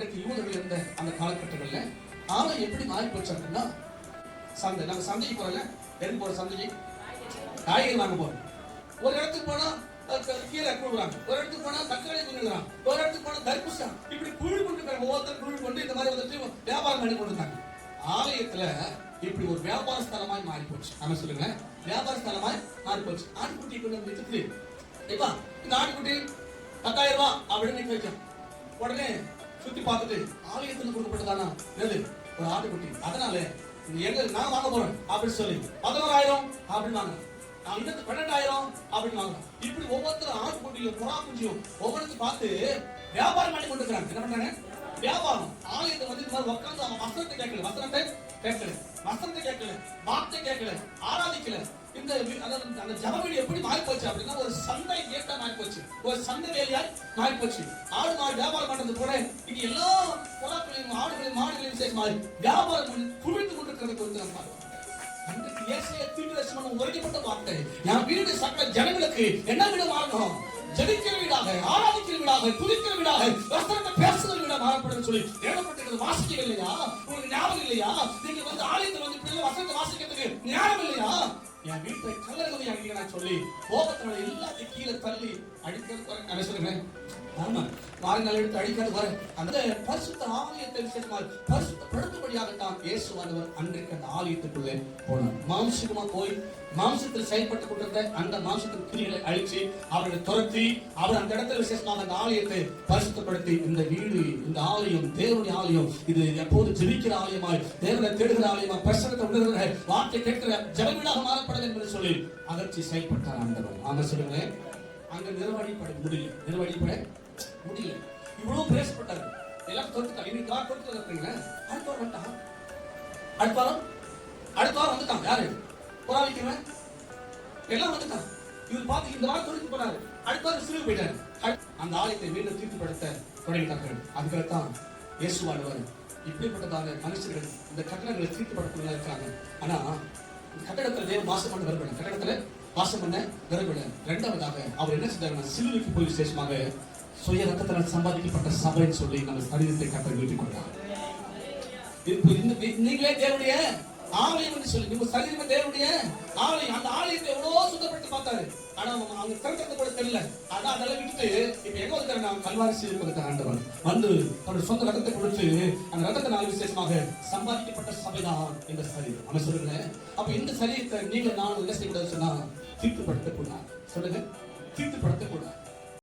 அன்றைக்கு யூதர்கள் இருந்த அந்த காலகட்டங்கள்ல ஆலயம் எப்படி மாறி போச்சு அப்படின்னா, சந்தை, நம்ம சந்தைக்கு போறோம்ல, எதுக்கு போற சந்தைக்கு? காய்கறி வாங்க போறோம். ஒரு இடத்துக்கு போனா கீரை கூடுறாங்க, ஒரு இடத்துக்கு போனா தக்காளி குடுக்குறாங்க, ஒரு இடத்துக்கு போனா தர்பூசா, இப்படி குழு கொண்டு ஒவ்வொருத்தர் குழு கொண்டு இந்த மாதிரி வந்துட்டு வியாபாரம் பண்ணி கொண்டிருந்தாங்க. ஆலயத்துல இப்படி ஒரு வியாபார ஸ்தலமாய் மாறி போச்சு. நம்ம சொல்லுங்க, வியாபார ஸ்தலமாய் மாறி போச்சு. ஆட்டுக்குட்டி கொண்டு வந்து இப்ப இந்த ஆட்டுக்குட்டி 10,000 ரூபாய் அப்படின்னு வைக்கும். உடனே சுத்தி பார்த்துட்டு ஆலயத்துல கொடுக்கப்பட்டதானா எது? ஒரு ஆட்டுக்குட்டி. அதனால எங்க நான் வாங்க போறேன் அப்படின்னு சொல்லி 11,000 அப்படின்னு வாங்க, 12,000 அப்படின்னு வாங்க. இப்படி ஒவ்வொருத்தரும் ஆட்டுக்குட்டியும் புறா குஞ்சியும் ஒவ்வொருத்தரும் பார்த்து வியாபாரம் பண்ணி கொண்டு இருக்கிறாங்க. என்ன பண்றாங்க? வியாபாரம். ஆலயத்தை வந்து இந்த மாதிரி உட்காந்து அவன் வசனத்தை கேட்கல, வசனத்தை கேட்கல, வார்த்தை கேட்கல, ஆராதிக்கல. இந்த அந்த ஜபவீடு எப்படி மாறி போச்சு அப்படின்னா, ஒரு சந்தை கேட்டா மாறி போச்சு, ஒரு சந்தை வேலையாய் மாறி போச்சு. ஆடு மாடு வியாபாரம் பண்றது கூட இங்க எல்லா புறாக்களையும் ஆடுகளையும் மாடுகளையும் விசேஷமா வியாபாரம் பண்ணி குவிந்து கொண்டிருக்கிறத குறித்து நம்ம பார்க்கலாம். அன்றைக்கு ஏசாயா தீர்க்கதரிசனம் உரைக்கப்பட்ட வார்த்தை, என் வீடு சகல ஜனங்களுக்கு என்ன வீடு மாறணும்? ஜெபிக்கிற வீடாக, ஆராதிக்கிற வீடாக, துதிக்கிற வீடாக, வசனத்தை பேசுகிற வீடாக மாறப்படும் சொல்லி எழுதப்பட்டிருக்கிறது. வாசிக்க இல்லையா? உங்களுக்கு ஞாபகம் இல்லையா? நீங்க வந்து ஆலயத்தில் வந்து இப்படி வசனத்தை வாசிக்கிறதுக்கு ஞாபகம் இல்லையா? என் வீட்டை கல்லறை அடிக்க சொல்லி கோபத்தினால எல்லாத்தையும் கீழே தள்ளி அடிக்கிறது சொல்லுங்க. ஆமா, வாரங்கள் எடுத்து அடிக்கிறது வர அந்த பரிசுத்த ஆலயத்தை விசேஷமாக பரிசுத்தப்படுத்தும்படியாகத்தான் இயேசுவானவர் அன்றைக்கு அந்த ஆலயத்துக்குள்ளே போனார். மாம்சமா போய் மாம்சத்தில் செயல்பட்டுக் கொண்டிருந்த அந்த மாம்சத்தின் கிரிகளை அழிச்சு அவர்களை துரத்தி அவர் அந்த இடத்துல விசேஷமாக அந்த ஆலயத்தை பரிசுத்தப்படுத்தி, இந்த வீடு, இந்த ஆலயம் தேவனுடைய ஆலயம், இது எப்போது ஜெபிக்கிற ஆலயமாய், தேவனை தேடுகிற ஆலயமாய், பிரசனத்தை உணர்கிற வார்த்தை கேட்கிற ஜனவீடாக மாறப்படும் என்று சொல்லி அகற்றி செயல்பட்டார் ஆண்டவர். ஆக சொல்லுங்களேன், அங்க நிர்வகிப்பட முடியல. இவ்வளவு பேசப்பட்டாரு, எல்லாம் தொட்டுட்டாங்க. இன்னைக்கு தொட்டு அடுத்த வாரம் வந்துட்டான். யாரு? புறாவிக்கிறவன் எல்லாம் வந்துட்டான். இவர் பார்த்து இந்த வாரம் தொழில் போனாரு, அடுத்த வாரம் சிறுவு போயிட்டாரு. அந்த ஆலயத்தை மீண்டும் தீர்த்துப்படுத்த தொடங்கிட்டார்கள். அதுக்கத்தான் இயேசுவானவர் இப்படிப்பட்டதான மனுஷர்கள் இந்த கட்டடங்களை தீர்த்துப்படுத்த இருக்காங்க. ஆனா கட்டடத்துல தேவன் வாசம் பண்ண விரும்பல, கட்டடத்துல வாசம் பண்ண விரும்பல. இரண்டாவதாக அவர் என்ன செய்தார்? சிலுவைக்கு போய் விசேஷமாக சுய ரத்தத்தினால் சம்பாதிக்கப்பட்ட சபைன்னு சொல்லி நம்ம சரீரத்தை கட்ட வீட்டுக் கொண்டார். நீங்களே தேவனுடைய ஆலயம் என்று சொல்லி, உங்க சரீரம் தேவனுடைய ஆலயம். அந்த ஆலயத்தை எவ்வளவு சுத்தப்படுத்தி பார்த்தாரு, ஆனா அவங்க திறக்கிறது கூட தெரியல. ஆனா அதெல்லாம் விட்டுட்டு இப்ப எங்க வந்து கல்வாரி சீர்படுத்த ஆண்டவர் வந்து தன்னுடைய சொந்த ரத்தத்தை கொடுத்து அந்த ரத்தத்தினால் விசேஷமாக சம்பாதிக்கப்பட்ட சபைதான் இந்த சரீரம். நம்ம சொல்லுங்க, அப்ப இந்த சரீரத்தை நீங்க நான் என்ன செய்யக்கூடாது சொன்னா தீர்த்துப்படுத்தக்கூடாது. சொல்லுங்க, தீர்த்துப்படுத்தக்கூடாது.